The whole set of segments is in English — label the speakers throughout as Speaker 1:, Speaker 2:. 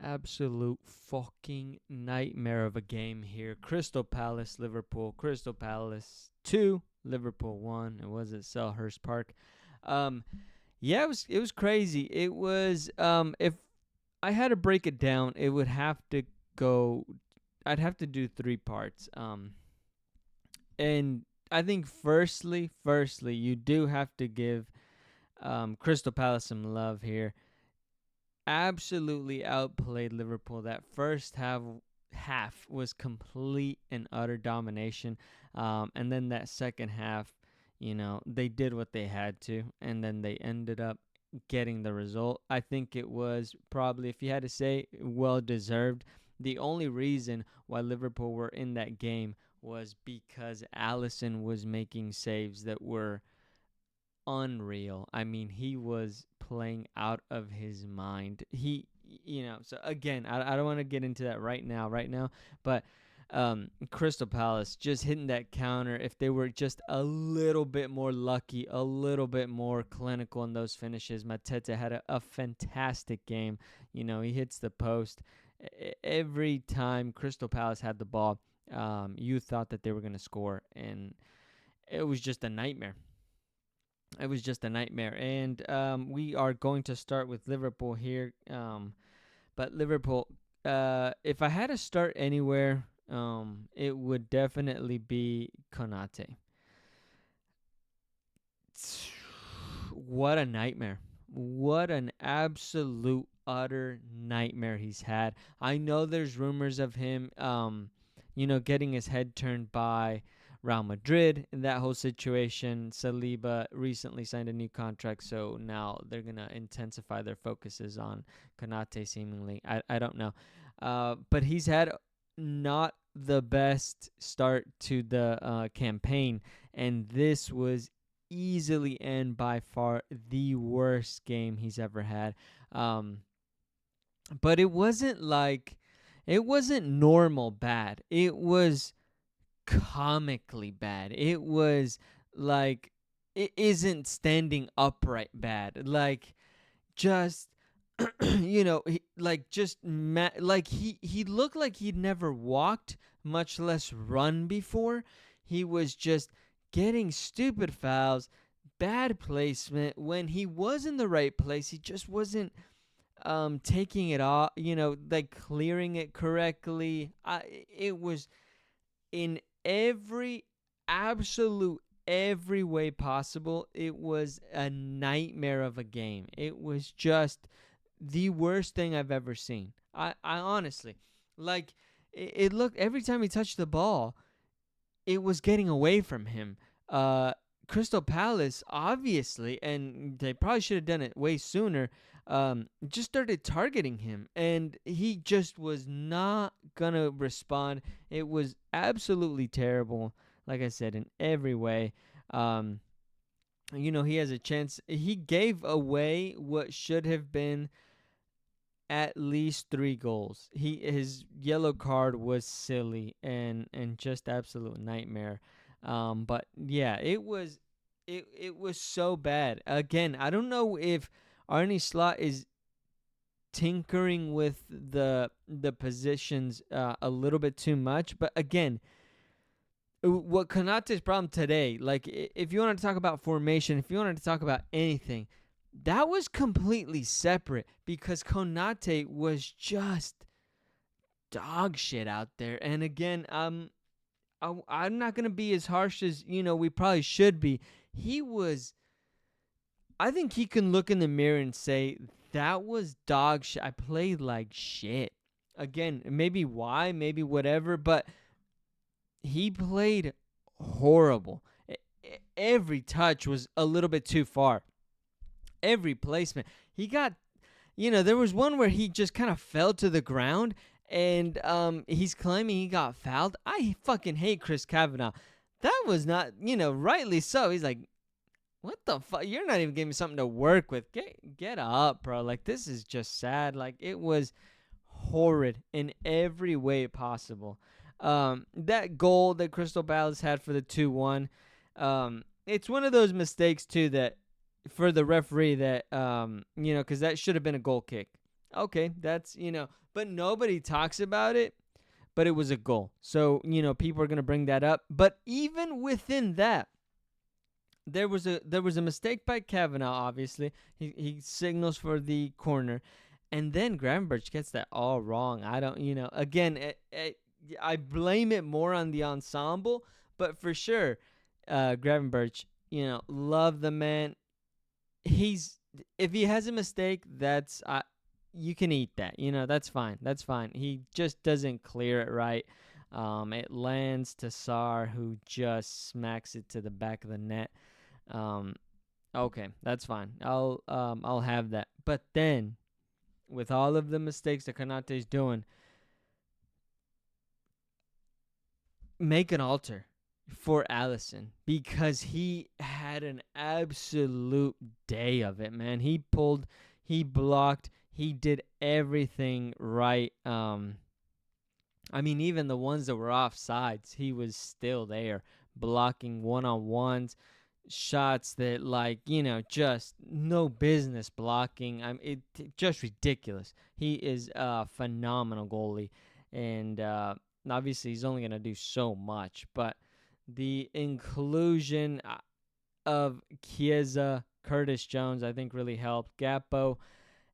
Speaker 1: absolute fucking nightmare of a game here. Crystal Palace, Liverpool. Crystal Palace 2, Liverpool 1. It was at Selhurst Park. Um, yeah, it was crazy. It was if I had to break it down, it would have to go. I'd have to do three parts. And I think firstly, you do have to give Crystal Palace some love here. Absolutely outplayed Liverpool. That first half was complete and utter domination, and then that second half, they did what they had to, and then they ended up getting the result. I think it was probably, if you had to say, well deserved. The only reason why Liverpool were in that game was because Allison was making saves that were unreal. I mean, he was playing out of his mind. So again, I don't want to get into that right now, but Crystal Palace just hitting that counter. If they were just a little bit more lucky, a little bit more clinical in those finishes, Mateta had a fantastic game. He hits the post. Every time Crystal Palace had the ball, you thought that they were going to score, and it was just a nightmare. It was just a nightmare. And we are going to start with Liverpool here. But Liverpool, if I had to start anywhere, it would definitely be Konate. What a nightmare. What an absolute utter nightmare he's had. I know there's rumors of him getting his head turned by Real Madrid in that whole situation. Saliba recently signed a new contract, so now they're going to intensify their focuses on Konate seemingly. I don't know. But he's had not the best start to the campaign, and this was easily and by far the worst game he's ever had. But it wasn't normal bad. It was comically bad. It was like it isn't standing upright bad. Like just he looked like he'd never walked, much less run before. He was just getting stupid fouls, bad placement. When he was in the right place, he just wasn't taking it off, like clearing it correctly. It was in every absolute every way possible. It was a nightmare of a game. It was just the worst thing I've ever seen. I honestly, like, it looked, every time he touched the ball, it was getting away from him. Crystal Palace, obviously, and they probably should have done it way sooner, just started targeting him, and he just was not going to respond. It was absolutely terrible, like I said, in every way. He has a chance. He gave away what should have been at least 3 goals. His yellow card was silly and just absolute nightmare. But yeah, it was so bad. Again, I don't know if Arne Slot is tinkering with the positions a little bit too much, but again, what Konate's problem today, like, if you want to talk about formation, if you wanted to talk about anything, that was completely separate, because Konate was just dog shit out there. And again, I'm not going to be as harsh as, we probably should be. I think he can look in the mirror and say, that was dog shit. I played like shit. Again, maybe why, maybe whatever, but he played horrible. Every touch was a little bit too far. Every placement. He got, there was one where he just kind of fell to the ground, and he's claiming he got fouled. I fucking hate Chris Kavanaugh. That was not, rightly so. He's like, what the fuck? You're not even giving me something to work with. Get up, bro. Like, this is just sad. Like, it was horrid in every way possible. That goal that Crystal Palace had for the 2-1, it's one of those mistakes too that for the referee that because that should have been a goal kick. Okay, that's, but nobody talks about it, but it was a goal. So, people are going to bring that up. But even within that, there was a mistake by Kavanaugh, obviously. He signals for the corner, and then Gravenberch gets that all wrong. I don't, again, I blame it more on the ensemble, but for sure, Gravenberch, love the man. He's If he has a mistake, that's you can eat that. That's fine. That's fine. He just doesn't clear it right. It lands to Sar, who just smacks it to the back of the net. Um, okay, that's fine. I'll have that. But then, with all of the mistakes that Konate's doing, make an alter for Allison, because he had an absolute day of it, man. He pulled, he blocked, he did everything right. I mean, even the ones that were offsides, he was still there blocking one-on-ones, shots that, like, just no business blocking. Just ridiculous. He is a phenomenal goalie, and obviously he's only gonna do so much. But the inclusion of Chiesa, Curtis Jones, I think really helped. Gappo,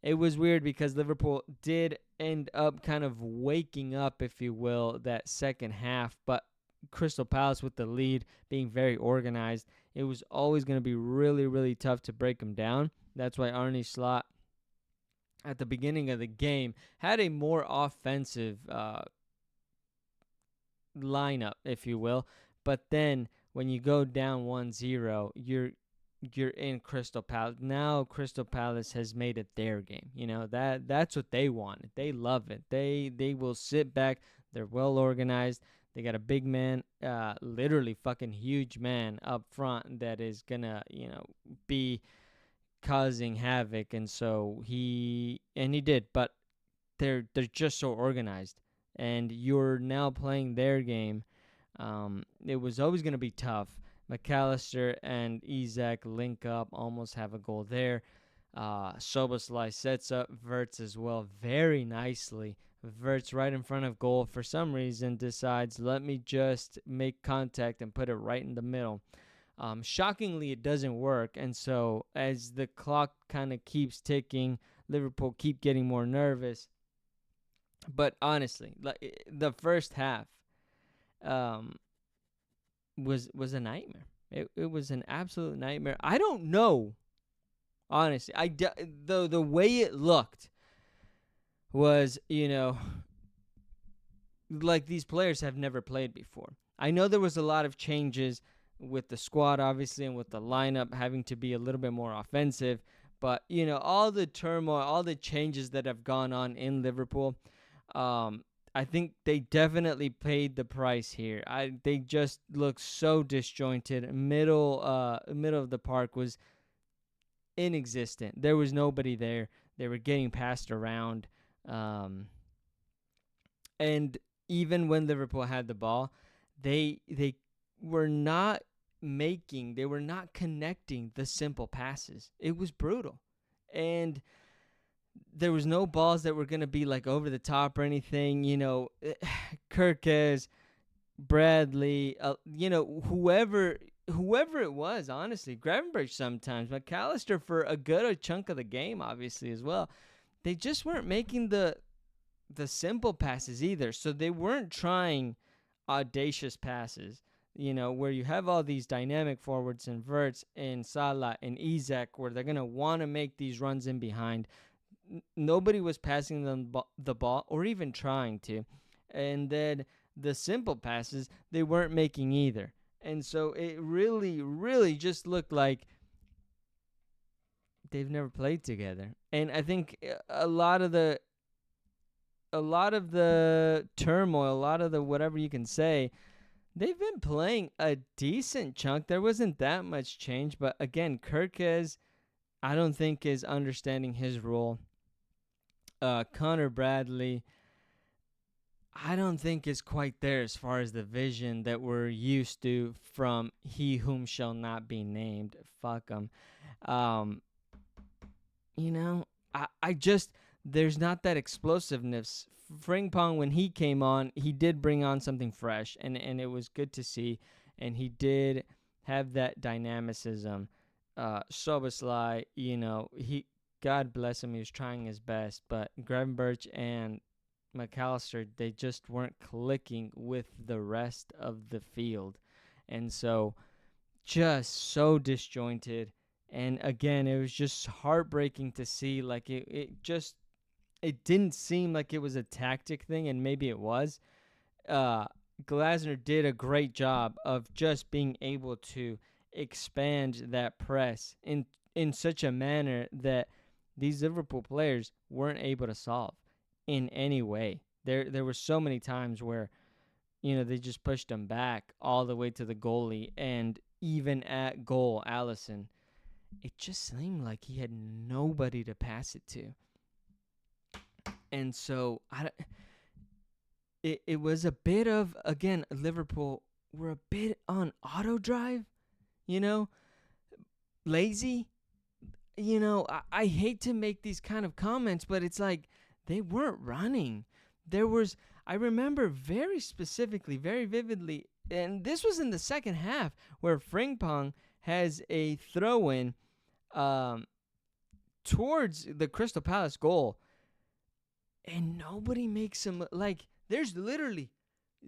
Speaker 1: it was weird because Liverpool did end up kind of waking up, if you will, that second half. But Crystal Palace with the lead, being very organized, it was always going to be really, really tough to break them down. That's why Arne Slot, at the beginning of the game, had a more offensive lineup, if you will. But then when you go down 1-0, you're in Crystal Palace. Now Crystal Palace has made it their game. That's what they want. They love it. They will sit back. They're well organized. They got a big man, literally fucking huge man up front that is gonna, be causing havoc. And so he did. But they're just so organized, and you're now playing their game. It was always gonna be tough. McAllister and Isak link up, almost have a goal there. Soboslai sets up Verts as well very nicely. Verts right in front of goal, for some reason decides, let me just make contact and put it right in the middle. Shockingly, it doesn't work, and so as the clock kind of keeps ticking, Liverpool keep getting more nervous. But honestly, like, the first half um, was a nightmare. It was an absolute nightmare. I don't know, honestly. The way it looked was, like these players have never played before. I know there was a lot of changes with the squad, obviously, and with the lineup having to be a little bit more offensive. But, all the turmoil, all the changes that have gone on in Liverpool, I think they definitely paid the price here. They just look so disjointed. Middle of the park was inexistent. There was nobody there. They were getting passed around, and even when Liverpool had the ball, they were not they were not connecting the simple passes. It was brutal, and there was no balls that were going to be like over the top or anything. Kirkes, Bradley, whoever it was, honestly, Gravenberch sometimes, McAllister for a good chunk of the game, obviously, as well. They just weren't making the simple passes either. So they weren't trying audacious passes, where you have all these dynamic forwards and Verts and Salah and Isak, where they're going to want to make these runs in behind. Nobody was passing them the ball or even trying to. And then the simple passes, they weren't making either. And so it really, really just looked like they've never played together. And I think a lot of the turmoil, a lot of the whatever you can say, they've been playing a decent chunk. There wasn't that much change. But again, Kirkes, I don't think is understanding his role. Connor Bradley, I don't think is quite there as far as the vision that we're used to from he whom shall not be named. Fuck him. I just, there's not that explosiveness. Frimpong, when he came on, he did bring on something fresh, and it was good to see, and he did have that dynamicism. Soboslai, he, God bless him, he was trying his best, but Gravenberch and McAllister, they just weren't clicking with the rest of the field, and so just so disjointed. And again, it was just heartbreaking to see. Like it didn't seem like it was a tactic thing, and maybe it was. Uh, Glasner did a great job of just being able to expand that press in such a manner that these Liverpool players weren't able to solve in any way. There were so many times where they just pushed him back all the way to the goalie, and even at goal, Allison, it just seemed like he had nobody to pass it to. And so it was a bit of, again, Liverpool were a bit on auto drive, lazy. I hate to make these kind of comments, but it's like they weren't running. I remember very specifically, very vividly, and this was in the second half, where Frimpong has a throw-in towards the Crystal Palace goal, and nobody makes him. Like, there's literally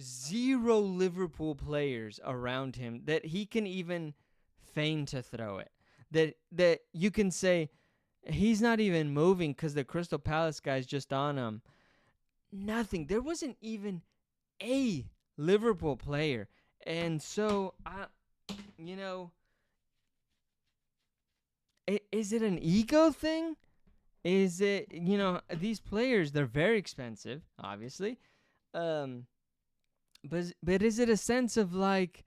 Speaker 1: zero Liverpool players around him that he can even feign to throw it. That you can say he's not even moving because the Crystal Palace guy's just on him. Nothing. There wasn't even a Liverpool player. And so, is it an ego thing? Is it, these players, they're very expensive, obviously. But is it a sense of like,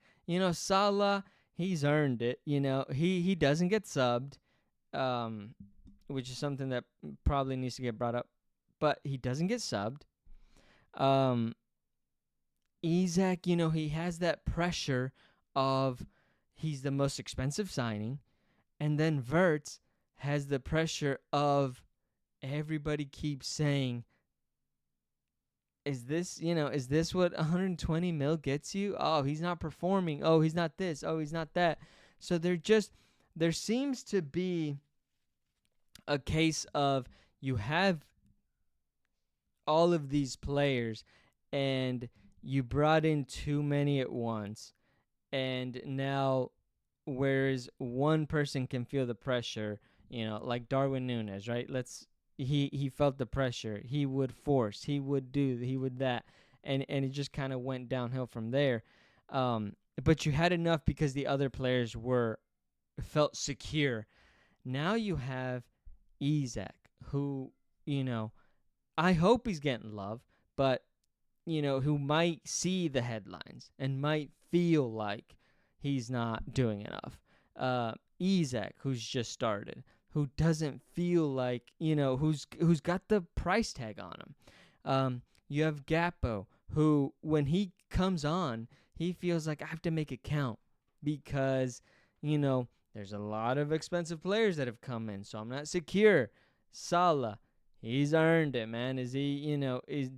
Speaker 1: Salah, he's earned it, he doesn't get subbed, which is something that probably needs to get brought up, but he doesn't get subbed. Isak, he has that pressure of he's the most expensive signing, and then Wirtz has the pressure of everybody keeps saying, is this what 120 mil gets you? Oh, he's not performing. Oh, he's not this. Oh, he's not that. So there seems to be a case of you have all of these players and you brought in too many at once. And now, whereas one person can feel the pressure, like Darwin Núñez, right? He felt the pressure. He would force. He would do. He would that, and it just kind of went downhill from there. But you had enough because the other players felt secure. Now you have Isak, who I hope he's getting love, but who might see the headlines and might feel like he's not doing enough. Isak, who's just started, who doesn't feel like, who's got the price tag on him. You have Gakpo, who, when he comes on, he feels like I have to make it count because, there's a lot of expensive players that have come in, so I'm not secure. Salah, he's earned it, man. Is he,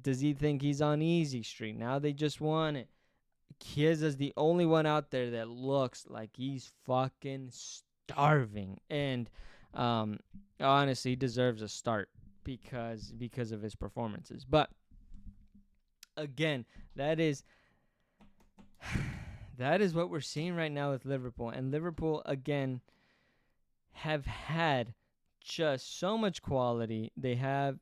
Speaker 1: does he think he's on easy street? Now they just won it. Kieza's the only one out there that looks like he's fucking starving. And honestly, he deserves a start because of his performances. But again, that is what we're seeing right now with Liverpool. And Liverpool, again, have had just so much quality. They've had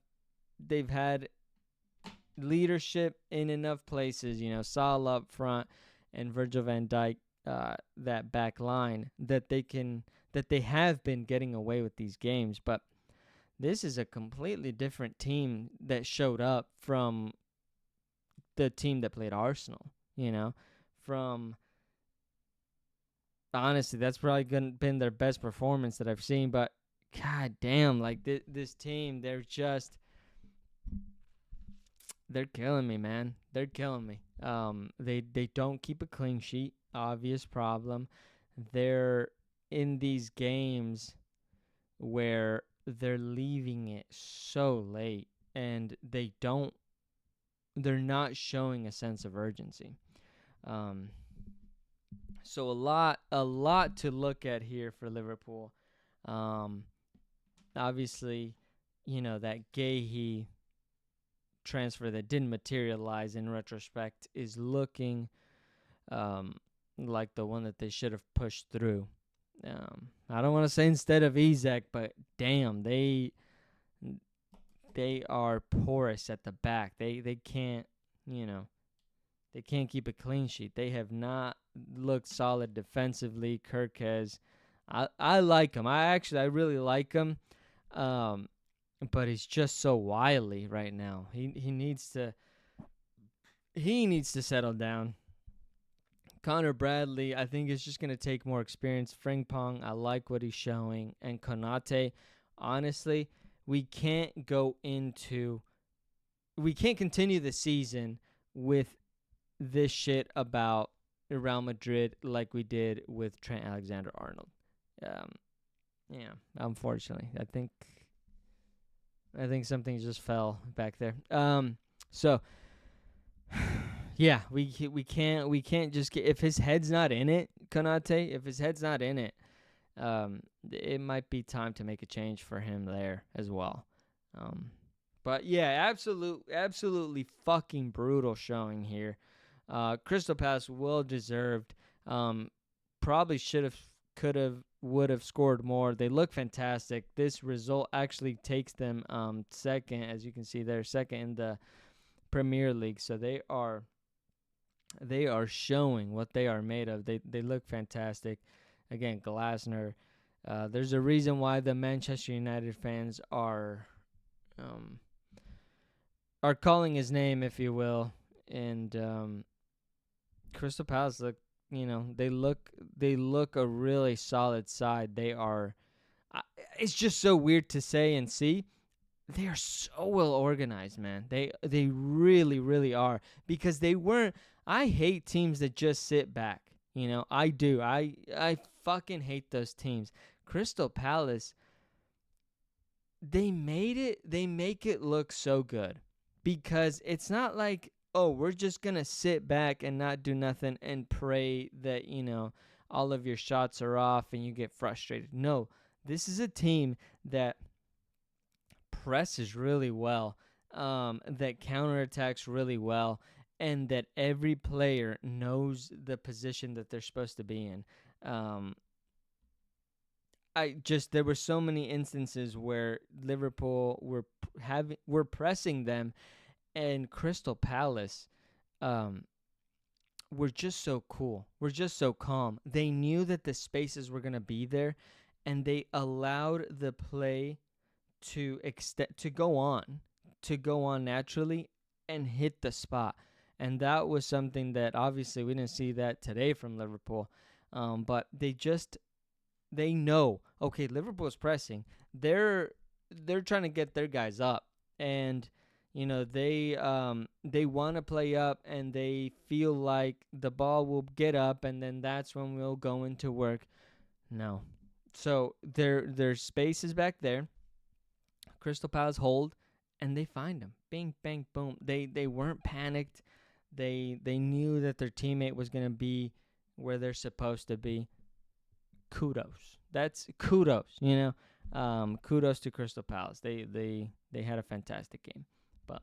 Speaker 1: leadership in enough places, Salah up front and Virgil van Dijk, that back line, that they have been getting away with these games. But this is a completely different team that showed up from the team that played Arsenal, from, honestly, that's probably been their best performance that I've seen. But god damn, like this team, they're killing me, man. They're killing me. They don't keep a clean sheet. Obvious problem. They're in these games where they're leaving it so late, and they're not showing a sense of urgency. Um, so a lot to look at here for Liverpool. Um, Obviously, that Gahey transfer that didn't materialize in retrospect is looking like the one that they should have pushed through. I don't want to say instead of Ezek, but damn, they are porous at the back. They can't, you know, they can't keep a clean sheet. They have not looked solid defensively. Kirk has. I like him. I really like him. Um, but he's just so wily right now. He needs to settle down. Connor Bradley, I think, is just going to take more experience. Frimpong, I like what he's showing. And Konate, honestly, we can't continue the season with this shit about Real Madrid like we did with Trent Alexander-Arnold. Yeah, unfortunately. I think something just fell back there. So yeah, we can't just get, if his head's not in it, Konate, if his head's not in it, it might be time to make a change for him there as well. But yeah, absolutely fucking brutal showing here. Crystal Palace well deserved. Probably could have, would have scored more. They look fantastic. This result actually takes them second, as you can see there, second in the Premier League. So they are showing what they are made of. They look fantastic. Again, Glasner. There's a reason why the Manchester United fans are calling his name, if you will. And Crystal Palace look, they look a really solid side. They are. It's just so weird to say and see. They are so well organized, man. They really, really are, because they weren't. I hate teams that just sit back. I do. I fucking hate those teams. Crystal Palace, they make it look so good, because it's not like, oh, we're just going to sit back and not do nothing and pray that, all of your shots are off and you get frustrated. No, this is a team that presses really well, that counterattacks really well, and that every player knows the position that they're supposed to be in. There were so many instances where Liverpool were pressing them, and Crystal Palace were just so cool. We're just so calm. They knew that the spaces were going to be there, and they allowed the play to go on naturally and hit the spot. And that was something that obviously we didn't see that today from Liverpool. But they know, okay, Liverpool's pressing. They're trying to get their guys up, and they want to play up, and they feel like the ball will get up, and then that's when we'll go into work. No. So their space is back there. Crystal Palace hold, and they find him. Bing, bang, boom. They weren't panicked. They knew that their teammate was going to be where they're supposed to be. Kudos. That's kudos, kudos to Crystal Palace. They had a fantastic game. But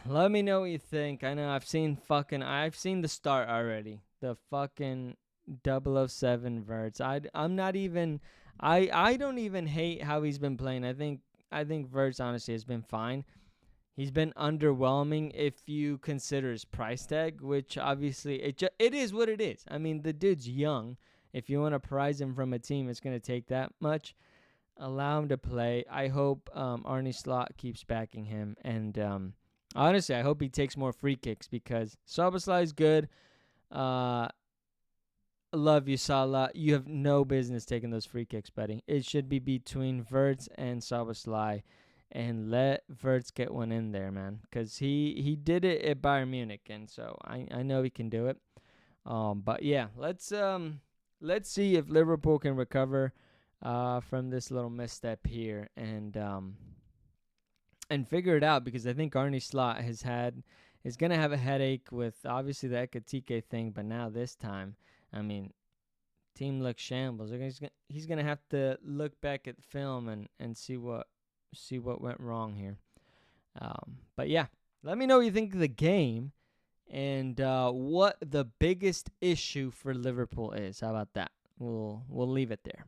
Speaker 1: let me know what you think. I know I've seen the start already. The fucking 007 Verts. I'm not even I don't even hate how he's been playing. I think Verts honestly has been fine. He's been underwhelming if you consider his price tag, which obviously it is what it is. I mean, the dude's young. If you want to prize him from a team, it's going to take that much. Allow him to play. I hope Arne Slot keeps backing him. And honestly, I hope he takes more free kicks, because Szoboszlai is good. Love you, Salah. You have no business taking those free kicks, buddy. It should be between Verts and Szoboszlai. And let Verts get one in there, man. Because he did it at Bayern Munich, and so I know he can do it. But yeah, let's see if Liverpool can recover. from this little misstep here, and figure it out, because I think Arnie Slot is gonna have a headache with obviously the Ekatike thing, but now this time, I mean, team looks shambles. He's gonna have to look back at the film and see what went wrong here. But yeah, let me know what you think of the game, and what the biggest issue for Liverpool is. How about that? We'll leave it there.